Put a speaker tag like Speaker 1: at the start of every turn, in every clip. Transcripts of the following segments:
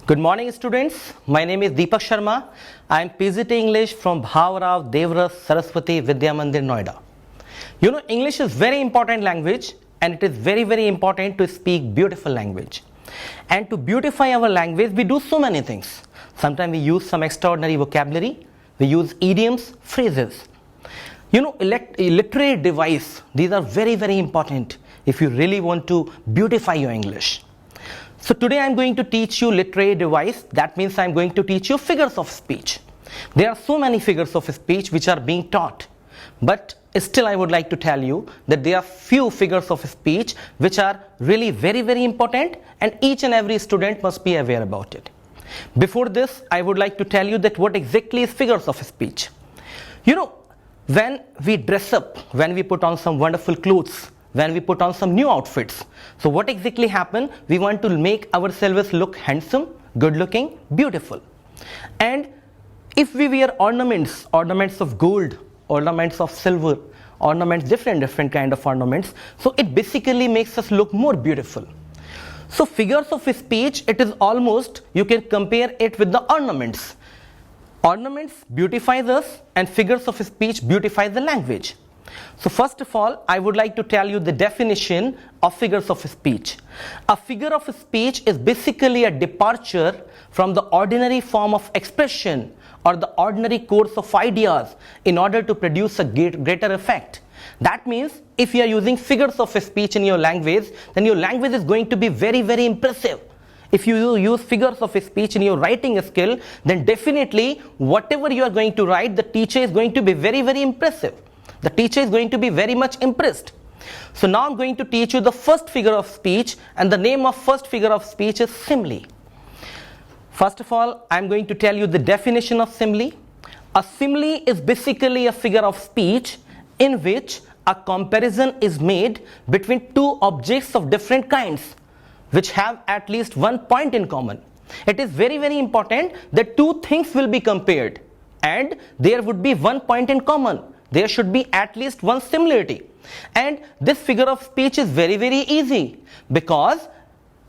Speaker 1: Good morning, students. My name is Deepak Sharma. I am PGT English from Bhavarao Devras Saraswati Vidya Mandir, Noida. You know, English is very important language and it is very important to speak beautiful language. And to beautify our language, we do so many things. Sometimes we use some extraordinary vocabulary. We use idioms, phrases. You know, literary device, these are very important if you really want to beautify your English. So today I am going to teach you literary device. That means I am going to teach you figures of speech. There are so many figures of speech which are being taught. But still I would like to tell you that there are few figures of speech which are really very important and each and every student must be aware about it. Before this, I would like to tell you that what exactly is figures of speech. You know, when we dress up, when we put on some wonderful clothes, when we put on some new outfits, so what exactly happen? We want to make ourselves look handsome, good looking, beautiful. And if we wear ornaments of gold, ornaments of silver, ornaments, different kind of ornaments, so it basically makes us look more beautiful. So figures of speech, it is almost, you can compare it with the ornaments. Ornaments beautifies us and figures of speech beautify the language. So first of all, I would like to tell you the definition of figures of speech. A figure of speech is basically a departure from the ordinary form of expression or the ordinary course of ideas in order to produce a greater effect. That means if you are using figures of speech in your language, then your language is going to be very impressive. If you use figures of speech in your writing skill, then definitely whatever you are going to write, the teacher is going to be very impressive. The teacher is going to be very much impressed. So now I'm going to teach you the first figure of speech, and the name of first figure of speech is simile. First of all, I'm going to tell you the definition of simile. A simile is basically a figure of speech in which a comparison is made between two objects of different kinds which have at least one point in common. It is very important that two things will be compared and there would be one point in common. There should be at least one similarity. And this figure of speech is very easy because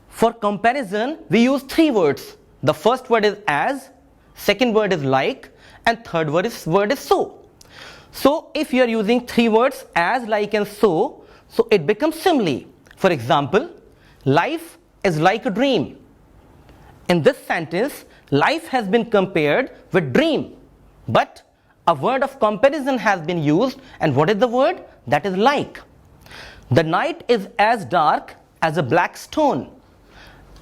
Speaker 1: for comparison we use three words. The first word is as, second word is like, and third word is so. So if you are using three words as, like and so it becomes simile. For example, life is like a dream. In this sentence, life has been compared with dream, but a word of comparison has been used, and what is the word? That is like. The night is as dark as a black stone.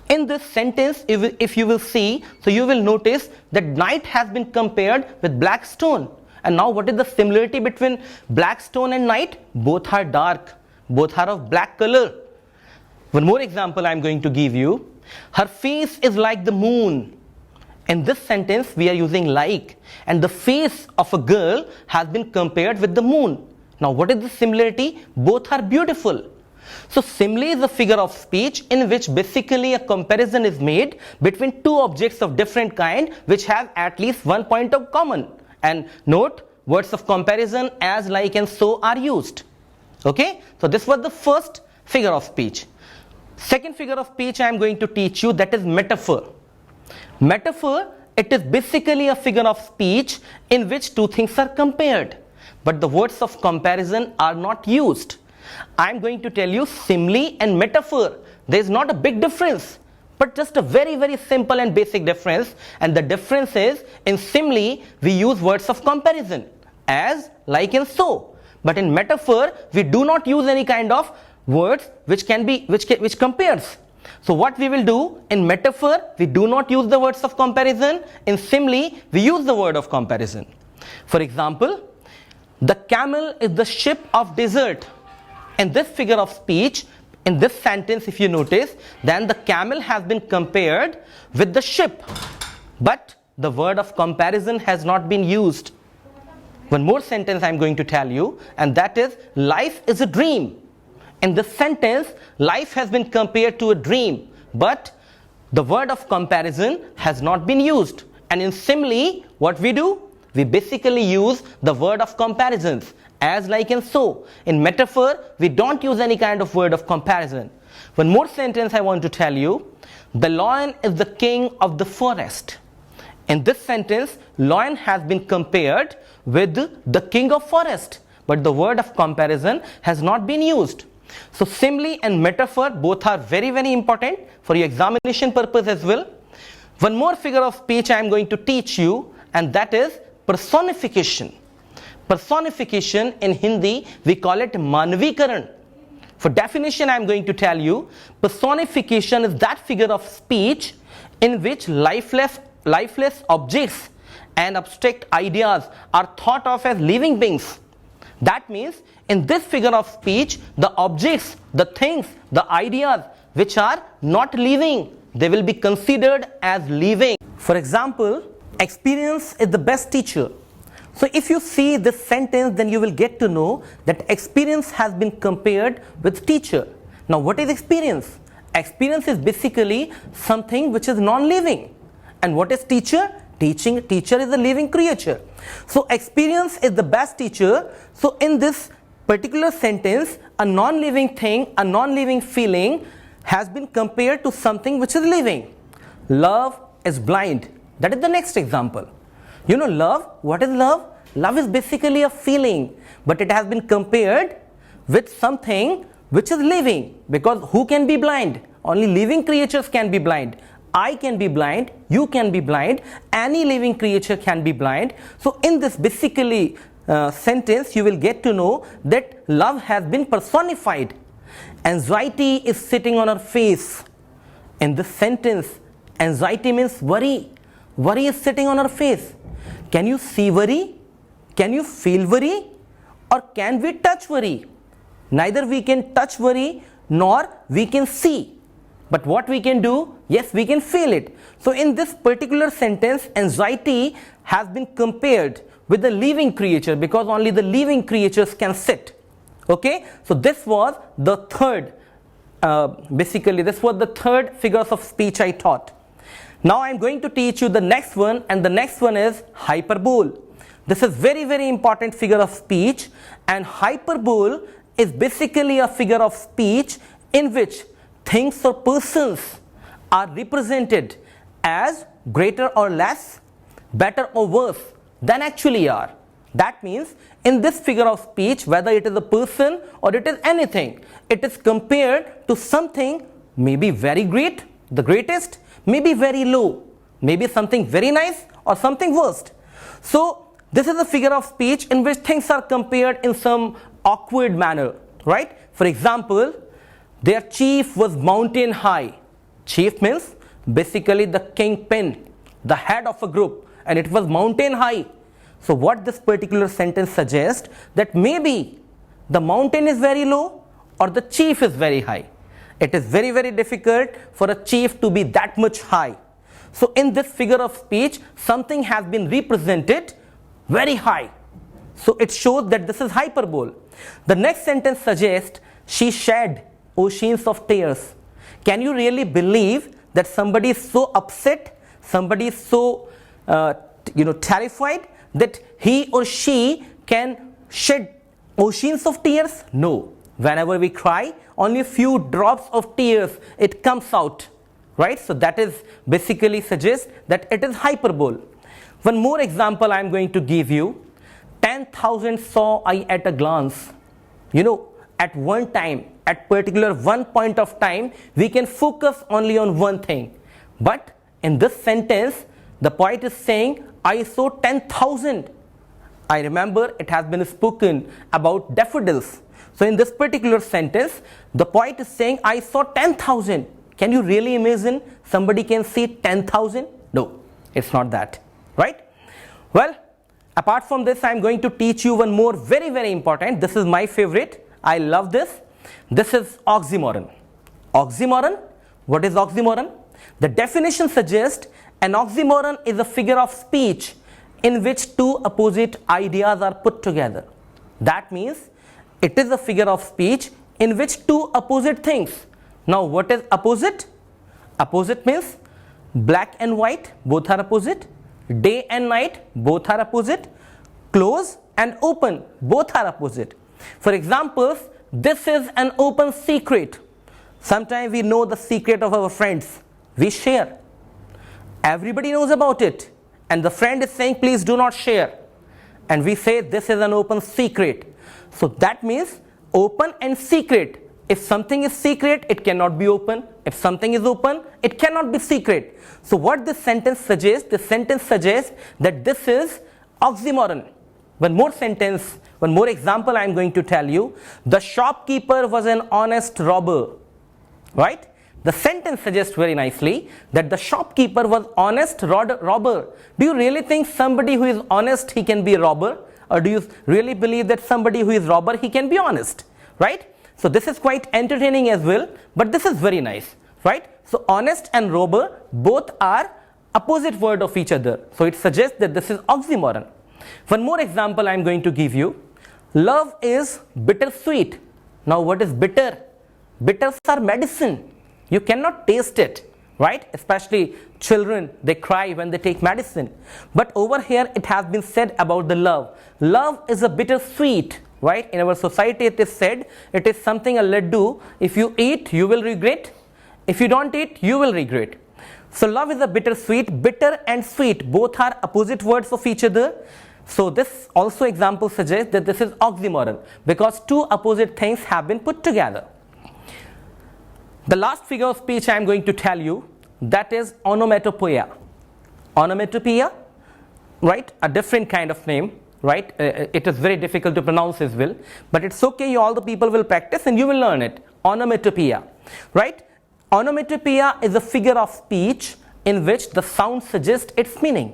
Speaker 1: In this sentence, if you will see, so you will notice that night has been compared with black stone. And now what is the similarity between black stone and night? Both are dark, both are of black color. One more example I am going to give you. Her face is like the moon. In this sentence, we are using like, and the face of a girl has been compared with the moon. Now, what is the similarity? Both are beautiful. So, simile is a figure of speech in which basically a comparison is made between two objects of different kind which have at least one point of common. And note, words of comparison as, like, and so are used. Okay? So, this was the first figure of speech. Second figure of speech I am going to teach you, that is metaphor. Metaphor, it is basically a figure of speech in which two things are compared, but the words of comparison are not used. I am going to tell you simile and metaphor. There is not a big difference, but just a very simple and basic difference. And the difference is, in simile, we use words of comparison, as, like, and so. But in metaphor, we do not use any kind of words which compares. So what we will do, in metaphor, we do not use the words of comparison. In simile, we use the word of comparison. For example, the camel is the ship of desert. In this figure of speech, in this sentence, if you notice, then the camel has been compared with the ship. But the word of comparison has not been used. One more sentence I am going to tell you, and that is, life is a dream. In this sentence, life has been compared to a dream, but the word of comparison has not been used. And in simile, what we do? We basically use the word of comparisons, as, like, and so. In metaphor, we don't use any kind of word of comparison. One more sentence I want to tell you. The lion is the king of the forest. In this sentence, lion has been compared with the king of forest, but the word of comparison has not been used. So simile and metaphor both are very, very important for your examination purpose as well. One more figure of speech I am going to teach you, and that is personification. Personification in Hindi we call it manvikaran. For definition I am going to tell you, personification is that figure of speech in which lifeless objects and abstract ideas are thought of as living beings. That means in this figure of speech, the objects, the things, the ideas which are not living, they will be considered as living. For example, experience is the best teacher. So if you see this sentence, then you will get to know that experience has been compared with teacher. Now what is experience? Experience is basically something which is non-living. And what is teacher? Teacher is a living creature. So experience is the best teacher. So in this particular sentence, a non-living thing, a non-living feeling has been compared to something which is living. Love is blind. That is the next example. You know love, what is love? Love is basically a feeling, but it has been compared with something which is living, because who can be blind? Only living creatures can be blind. I can be blind, you can be blind, any living creature can be blind. So in this basically sentence you will get to know that love has been personified. Anxiety is sitting on her face. In this sentence, anxiety means worry. Worry is sitting on her face. Can you see worry? Can you feel worry? Or can we touch worry? Neither we can touch worry nor we can see. But what we can do? Yes, we can feel it. So in this particular sentence, anxiety has been compared with the living creature, because only the living creatures can sit. Okay, so this was the third, basically this was the third figures of speech I taught. Now I am going to teach you the next one, and the next one is hyperbole. This is very, very important figure of speech, and hyperbole is basically a figure of speech in which things or persons are represented as greater or less, better or worse than actually are. That means in this figure of speech, whether it is a person or it is anything, it is compared to something maybe very great, the greatest, maybe very low, maybe something very nice or something worst. So this is a figure of speech in which things are compared in some awkward manner, right? For example, their chief was mountain high. Chief means basically the kingpin, the head of a group, and it was mountain high. So what this particular sentence suggests, that maybe the mountain is very low or the chief is very high. It is very, very difficult for a chief to be that much high. So in this figure of speech, something has been represented very high. So it shows that this is hyperbole. The next sentence suggests she shed oceans of tears. Can you really believe that somebody is so upset, somebody is so terrified that he or she can shed oceans of tears? No. Whenever we cry, only a few drops of tears it comes out, right? So that is basically suggests that it is hyperbole. One more example I am going to give you. 10,000 saw I at a glance. You know, at one time, at particular one point of time, we can focus only on one thing. But in this sentence, the poet is saying, I saw 10,000. I remember it has been spoken about daffodils. So in this particular sentence, the poet is saying, I saw 10,000. Can you really imagine somebody can see 10,000? No, it's not that, right? Well, apart from this, I am going to teach you one more very, very important. This is my favorite. I love this. This is oxymoron. Oxymoron? What is oxymoron? The definition suggests an oxymoron is a figure of speech in which two opposite ideas are put together. That means it is a figure of speech in which two opposite things. Now what is opposite? Opposite means black and white, both are opposite. Day and night, both are opposite. Close and open, both are opposite. For example, this is an open secret. Sometimes we know the secret of our friends, We share. Everybody knows about it. And the friend is saying, please do not share. And we say, this is an open secret. So that means open and secret. If something is secret, it cannot be open. If something is open, it cannot be secret. So what this sentence suggests? This sentence suggests that this is oxymoron. One more sentence, one more example I am going to tell you. The shopkeeper was an honest robber. Right? The sentence suggests very nicely that the shopkeeper was honest robber. Do you really think somebody who is honest, he can be a robber? Or do you really believe that somebody who is robber, he can be honest? Right? So this is quite entertaining as well, but this is very nice, right? So honest and robber both are opposite word of each other. So it suggests that this is oxymoron. One more example I am going to give you. Love is bittersweet. Now what is bitter? Bitters are medicine. You cannot taste it, right? Especially children, they cry when they take medicine. But over here it has been said about the love. Love is a bittersweet. Right? In our society it is said, it is something a laddu. If you eat, you will regret. If you don't eat, you will regret. So love is a bittersweet. Bitter and sweet both are opposite words of each other. So this also example suggests that this is oxymoron because two opposite things have been put together. The last figure of speech I am going to tell you, that is onomatopoeia. Onomatopoeia, right? A different kind of name. Right? It is very difficult to pronounce as well, but it's okay, all the people will practice and you will learn it. Onomatopoeia, right? Onomatopoeia is a figure of speech in which the sound suggests its meaning.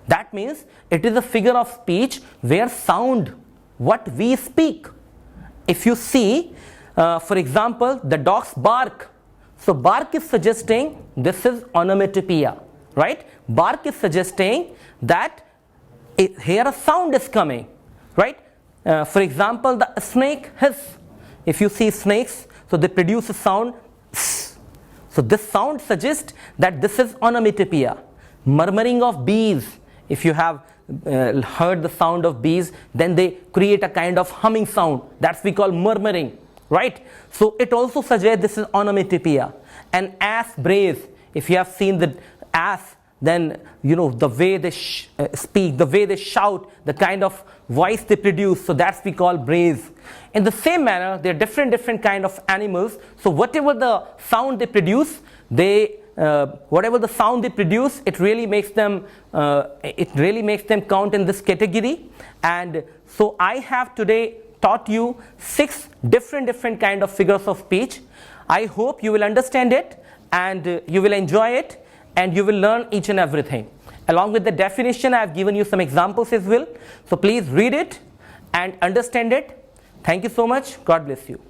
Speaker 1: That means it is a figure of speech where sound, what we speak. If you see, for example, the dog's bark. So bark is suggesting this is onomatopoeia, right? Bark is suggesting that here a sound is coming, right? For example, the snake hiss. If you see snakes, so they produce a sound. So this sound suggests that this is onomatopoeia. Murmuring of bees. If you have heard the sound of bees, then they create a kind of humming sound. That's we call murmuring, right? So it also suggests this is onomatopoeia. An ass brays. If you have seen the ass, then you know the way they speak, the way they shout, the kind of voice they produce. So that's we call brays. In the same manner, there are different kind of animals. So whatever the sound they produce, whatever the sound they produce, it really makes them count in this category. And so I have today taught you 6 different kind of figures of speech. I hope you will understand it and you will enjoy it. And you will learn each and everything. Along with the definition, I have given you some examples as well. So please read it and understand it. Thank you so much. God bless you.